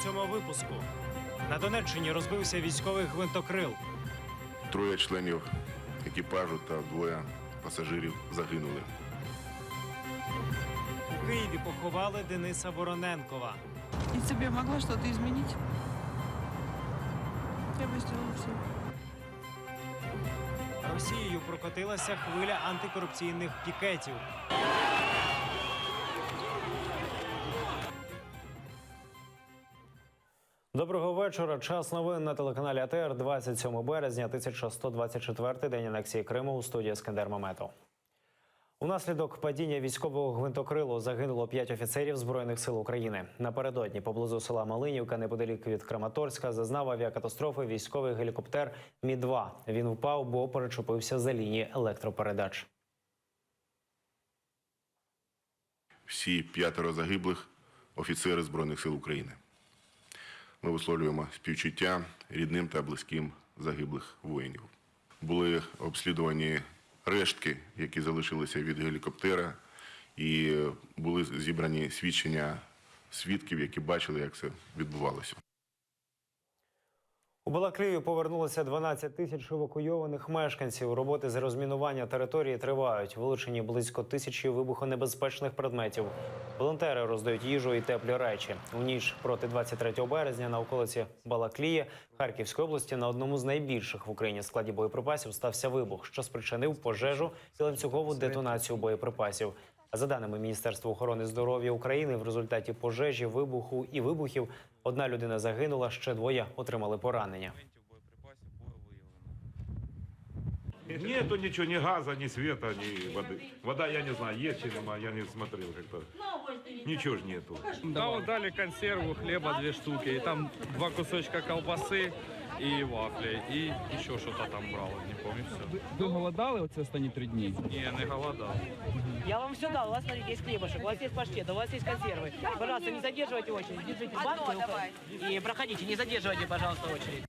цьому випуску. На Донеччині розбився військовий гвинтокрил. 3 членів екіпажу та 2 пасажирів загинули. У Києві поховали Дениса Вороненкова. И тебе могла что-то изменить? Я бы сделала все. Росією прокотилася хвиля антикорупційних пікетів. Доброго вечора. Час новин на телеканалі АТР. 27 березня, 1124-й день анексії Криму. У студії Ескандер Маметов. Унаслідок падіння військового гвинтокрилу загинуло 5 офіцерів Збройних сил України. Напередодні поблизу села Малинівка, неподалік від Краматорська, зазнав авіакатастрофи військовий гелікоптер Мі-2. Він впав, бо перечепився за лінії електропередач. Всі 5 загиблих – офіцери Збройних сил України. Ми висловлюємо співчуття рідним та близьким загиблих воїнів. Були обслідувані рештки, які залишилися від гелікоптера, і були зібрані свідчення свідків, які бачили, як це відбувалося. У Балаклію повернулося 12 тисяч евакуйованих мешканців. Роботи з розмінування території тривають. Вилучені близько 1000 вибухонебезпечних предметів. Волонтери роздають їжу і теплі речі. У ніч проти 23 березня на околиці Балаклії Харківської області на одному з найбільших в Україні складів боєприпасів стався вибух, що спричинив пожежу і ланцюгову детонацію боєприпасів. За даними Міністерства охорони здоров'я України, в результаті пожежі, вибуху і вибухів 1 людина загинула, ще 2 отримали поранення. Нету ничего, ни газа, ни света, ни воды. Вода, я не знаю, есть или нема, я не смотрел как-то. Ничего ж нету. Да, вот дали консерву, хлеба 2 штуки, и там 2 кусочка колбасы и вафли, и еще что-то там брал, не помню все. Ви голодали оці останні 3 дні? Не, не голодал. Я вам все дал. У вас, смотрите, есть хлебушек, у вас есть паштет, у вас есть консервы. Пожалуйста, не задерживайте очередь. Держите банку и проходите, не задерживайте, пожалуйста, очередь.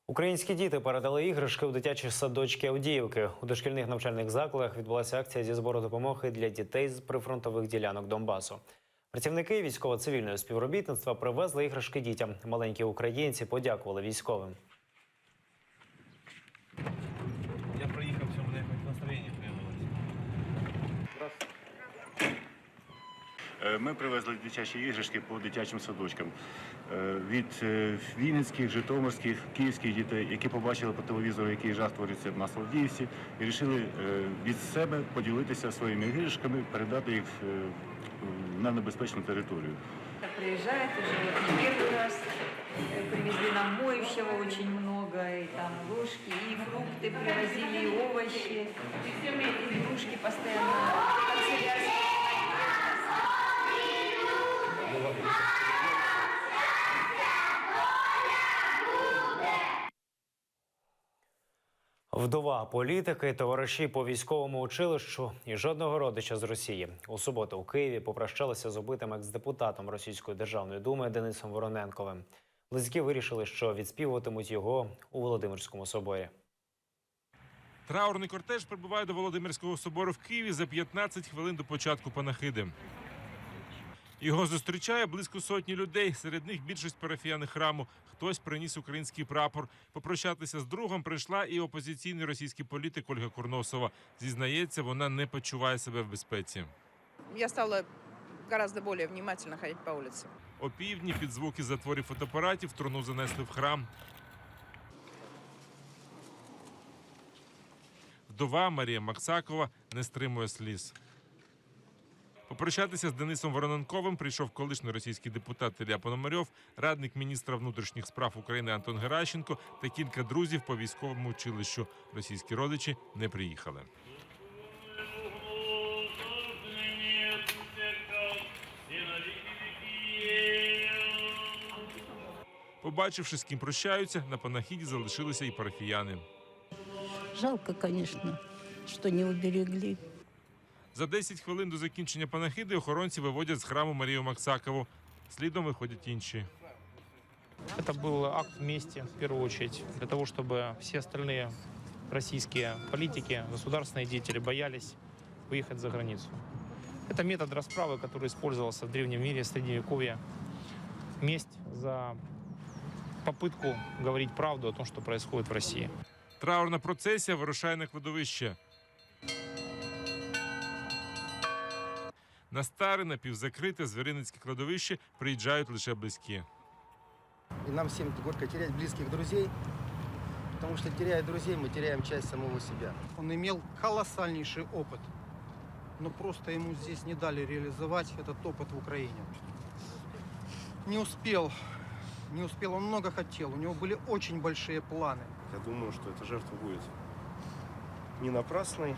Українські діти передали іграшки у дитячі садочки Авдіївки. У дошкільних навчальних закладах відбулася акція зі збору допомоги для дітей з прифронтових ділянок Донбасу. Працівники військово-цивільного співробітництва привезли іграшки дітям. Маленькі українці подякували військовим. Я проехал, все, у меня настроение прянулось. Ми привезли дитячі іграшки по дитячим садочкам від вінницьких, житомирських, київських дітей, які побачили по телевізору, який жах твориться в нас в Авдіївці, і вирішили від себе поділитися своїми іграшками, передати їх на небезпечну територію. Приезжает уже вот не первый раз, привезли нам моющего очень много, и там ложки, и фрукты привозили, и овощи, и игрушки постоянно, канцелярские. Вдова політики, товариші по військовому училищу і жодного родича з Росії. У суботу у Києві попрощалися з убитим екс-депутатом Російської Державної Думи Денисом Вороненковим. Близькі вирішили, що відспівуватимуть його у Володимирському соборі. Траурний кортеж прибуває до Володимирського собору в Києві за 15 хвилин до початку панахиди. Його зустрічає близько 100 людей, серед них більшість парафіяни храму. Хтось приніс український прапор. Попрощатися з другом прийшла і опозиційний російський політик Ольга Курносова. Зізнається, вона не почуває себе в безпеці. Я стала гораздо более внимательно ходить по улице. Опівдні під звуки затворів фотоапаратів труну занесли в храм. Вдова Марія Максакова не стримує сліз. Попрощатися з Денисом Вороненковим прийшов колишній російський депутат Ілля Пономарьов, радник міністра внутрішніх справ України Антон Геращенко та кілька друзів по військовому училищу. Російські родичі не приїхали. Побачивши, з ким прощаються, на панахиді залишилися і парафіяни. Жалко, звісно, що не уберегли. За 10 хвилин до закінчення панахиди охоронці виводять з храму Марію Максакову. Слідом виходять інші. Это был акт мести, в первую очередь, для того, чтобы все остальные российские политики, государственные деятели боялись выехать за границу. Это метод расправы, который использовался в древнем мире, в Средневековье. месть за попытку говорить правду о том, что происходит в России. Траурна процесія вирушає на кладовище. На старе напівзакрите Звіриницьке кладовище приїжджають лише близькі. И нам всем горько терять близких друзей, потому что, теряя друзей, мы теряем часть самого себя. Он имел колоссальнейший опыт, но просто ему здесь не дали реализовать этот опыт в Украине. Не успел, он много хотел, у него были очень большие планы. Я думаю, что эта жертва будет не напрасной.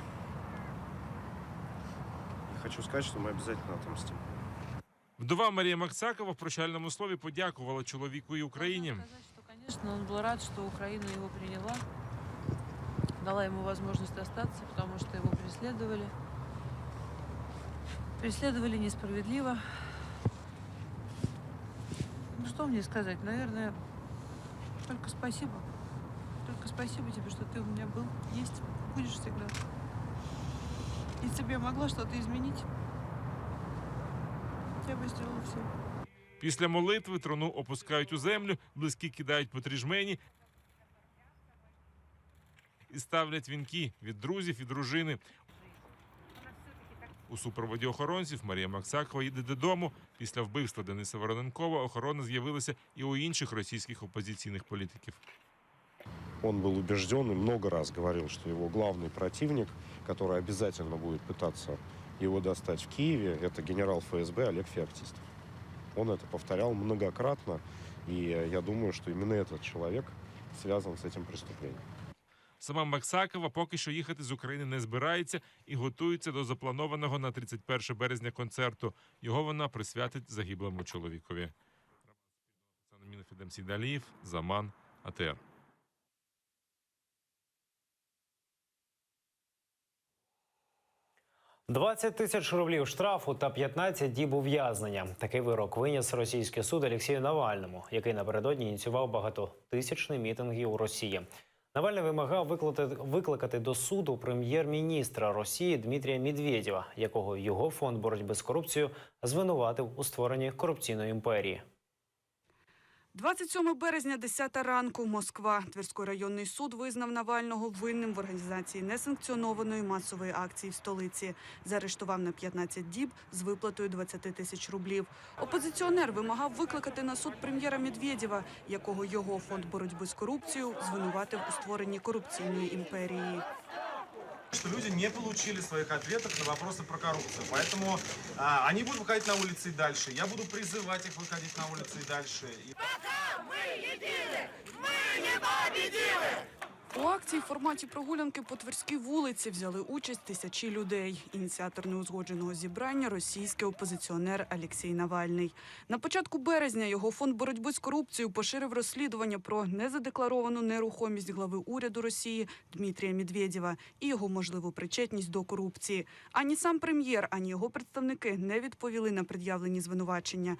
И хочу сказать, что мы обязательно отомстим. Вдова Марія Максакова в прощальному слові подякувала чоловіку і Україні. Конечно, он был рад, что Украина его приняла, дала ему возможность остаться, потому что его преследовали. Преследовали несправедливо. Ну, что мне сказать? Наверное, только спасибо. Только спасибо тебе, что ты у меня был, есть, будешь всегда. Если бы я могла что-то изменить, я бы сделала все. Після молитви труну опускають у землю, близькі кидають по тріжмені і ставлять вінки від друзів і дружини. У супроводі охоронців Марія Максакова їде додому. Після вбивства Дениса Вороненкова охорона з'явилася і у інших російських опозиційних політиків. Он был убежден и много раз говорил, что его главный противник, который обязательно будет пытаться его достать в Киеве, это генерал ФСБ Олег Феоктистов. Он это повторял многократно, и я думаю, что именно этот человек связан с этим преступлением. Сама Максакова поки що їхати з України не збирається і готується до запланованого на 31 березня концерту. Його вона присвятить загиблому чоловікові. Федем Сідаліїв, Заман, АТР. $20 тисяч рублів штрафу та 15 діб ув'язнення. Такий вирок виніс російський суд Олексію Навальному, який напередодні ініціював багатотисячні мітинги у Росії. Навальний вимагав викликати до суду прем'єр-міністра Росії Дмитрія Медведєва, якого його фонд боротьби з корупцією звинуватив у створенні корупційної імперії. 27 березня, 10 ранку, Москва. Тверський районний суд визнав Навального винним в організації несанкціонованої масової акції в столиці. Заарештував на 15 діб з виплатою 20 тисяч рублів. Опозиціонер вимагав викликати на суд прем'єра Медведєва, якого його фонд боротьби з корупцією звинуватив у створенні корупційної імперії. Что люди не получили своих ответов на вопросы про коррупцию. Поэтому они будут выходить на улицы и дальше. Я буду призывать их выходить на улицы и дальше. Пока мы едины, мы не победили! У акції в форматі прогулянки по Тверській вулиці взяли участь тисячі людей. Ініціатор неузгодженого зібрання – російський опозиціонер Олексій Навальний. На початку березня його фонд боротьби з корупцією поширив розслідування про незадекларовану нерухомість глави уряду Росії Дмитрія Медведєва і його можливу причетність до корупції. Ані сам прем'єр, ані його представники не відповіли на пред'явлені звинувачення.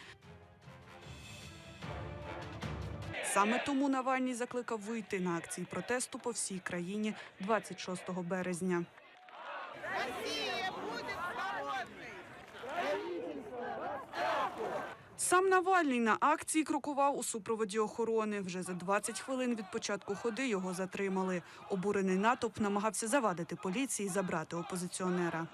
Саме тому Навальний закликав вийти на акції протесту по всій країні 26 березня. Росія буде свободною! Сам Навальний на акції крокував у супроводі охорони. Вже за 20 хвилин від початку ходи його затримали. Обурений натовп намагався завадити поліції забрати опозиціонера.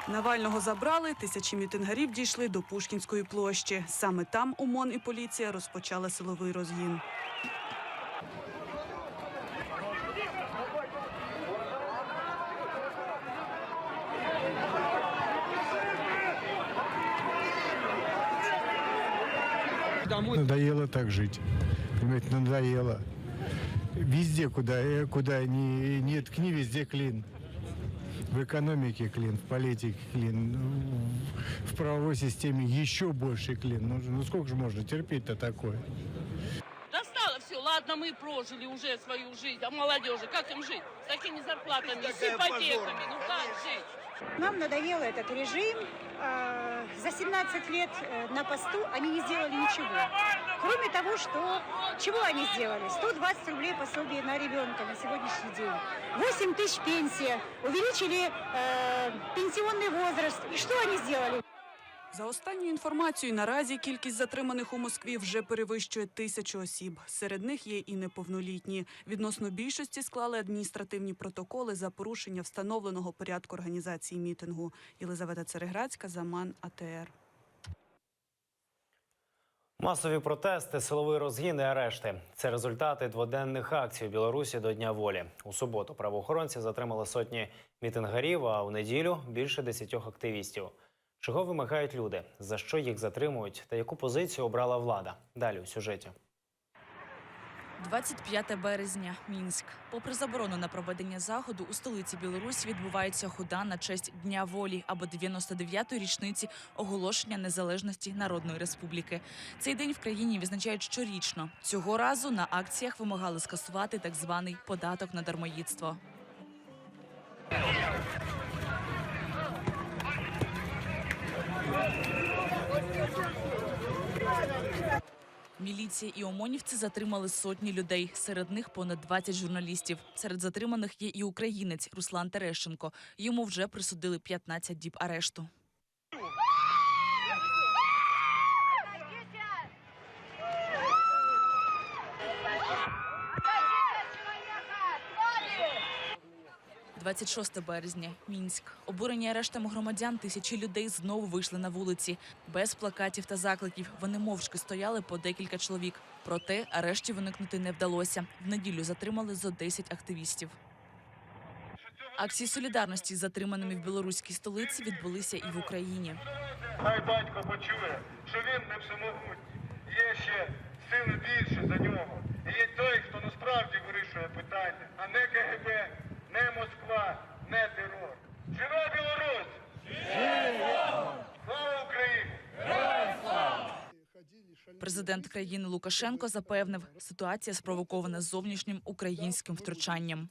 Навального забрали, тисячі мітингарів дійшли до Пушкінської площі. Саме там ОМОН і поліція розпочали силовий розгін. Надоело так жить. Понимаете, надоело. Везде, куда ни ткни, везде клин. В экономике клин, в политике клин, в правовой системе еще больше клин. Ну сколько же можно терпеть-то такое? Достало все. Ладно, мы прожили уже свою жизнь. А молодежи, как им жить? С такими зарплатами, с ипотеками. Ну как жить? Нам надоел этот режим. За 17 лет на посту они не сделали ничего. Кроме того, что... Чего они сделали? 120 рублей пособие на ребенка на сегодняшний день. 8 тысяч пенсия. Увеличили пенсионный возраст. И что они сделали? За останньою інформацією, наразі кількість затриманих у Москві вже перевищує 1000 осіб. Серед них є і неповнолітні. Відносно більшості склали адміністративні протоколи за порушення встановленого порядку організації мітингу. Єлизавета Цереградська, Заман, АТР. Масові протести, силовий розгін і арешти – це результати дводенних акцій у Білорусі до Дня волі. У суботу правоохоронці затримали сотні мітингарів, а у неділю – більше 10 активістів. Чого вимагають люди, за що їх затримують та яку позицію обрала влада? Далі у сюжеті. 25 березня. Мінськ. Попри заборону на проведення заходу, у столиці Білорусі відбуваються хода на честь Дня волі або 99-ї річниці оголошення незалежності Народної Республіки. Цей день в країні відзначають щорічно. Цього разу на акціях вимагали скасувати так званий податок на дармоїдство. Міліція і ОМОНівці затримали сотні людей. Серед них понад 20 журналістів. Серед затриманих є і українець Руслан Терещенко. Йому вже присудили 15 діб арешту. – 26 березня. Мінськ. Обурені арештами громадян тисячі людей знову вийшли на вулиці. Без плакатів та закликів. Вони мовчки стояли по декілька чоловік. Проте арештів уникнути не вдалося. В неділю затримали зо 10 активістів. Акції солідарності з затриманими в білоруській столиці відбулися і в Україні. Хай батько почує, що він не всемогутній. Є ще сили більше за нього. І є той, хто насправді вирішує питання, а не КГБ, не Москва, не терор. Жива Білорусь! Слава Україні! Президент країни Лукашенко запевнив, ситуація спровокована зовнішнім українським втручанням.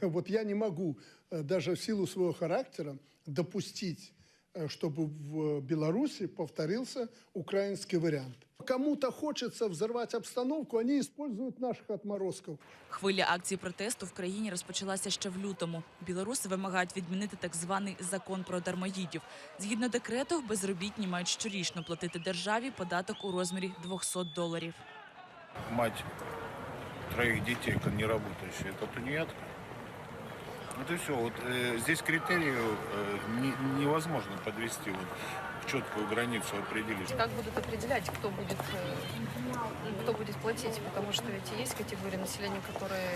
Вот я не могу, даже в силу своего характера, допустить, чтобы в Беларуси повторился украинский вариант. Кому-то хочется взорвать обстановку, они используют наших отморозков. Хвиля акцій протесту в країні розпочалася ще в лютому. Білоруси вимагають відмінити так званий закон про дармоїдів. Згідно декрету, безробітні мають щорічно платити державі податок у розмірі $200. Мать 3 детей, не работающая, это тунеядка. Вот и все. Вот здесь критерию невозможно подвести, вот в четкую границу определить. Как будут определять, кто будет платить? Потому что ведь есть категории населения, которые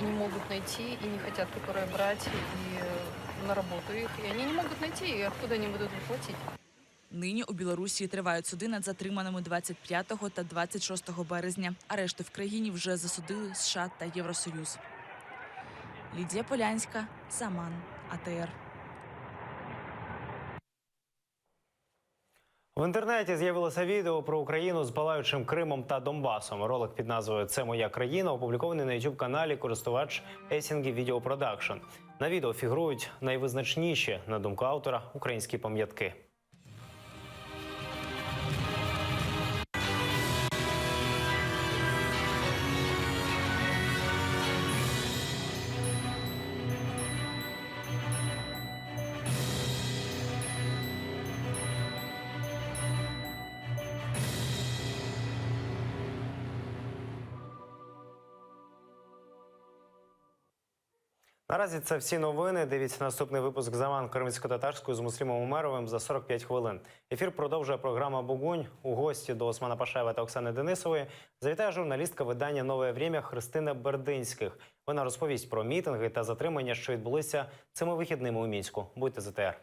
и не могут найти, и не хотят, которые брать и на работу их. И они не могут найти, и откуда они будут платить? Нині у Білорусі тривають суди над затриманими 25 та 26 березня. Арешти в країні вже засудили США та Євросоюз. Лідія Полянська, Саман, АТР. В інтернеті з'явилося відео про Україну з палаючим Кримом та Донбасом. Ролик під назвою «Це моя країна» опублікований на YouTube-каналі користувач Есінгі Відео Продакшн. На відео фігурують найвизначніші, на думку автора, українські пам'ятки. Наразі це всі новини. Дивіться наступний випуск «Заман» кримсько-татарською з Муслімом Умеровим за 45 хвилин. Ефір продовжує програма «Бугунь». У гості до Османа Пашаєва та Оксани Денисової завітає журналістка видання «Нове Время» Христина Бердинських. Вона розповість про мітинги та затримання, що відбулися цими вихідними у Мінську. Будьте з АТР.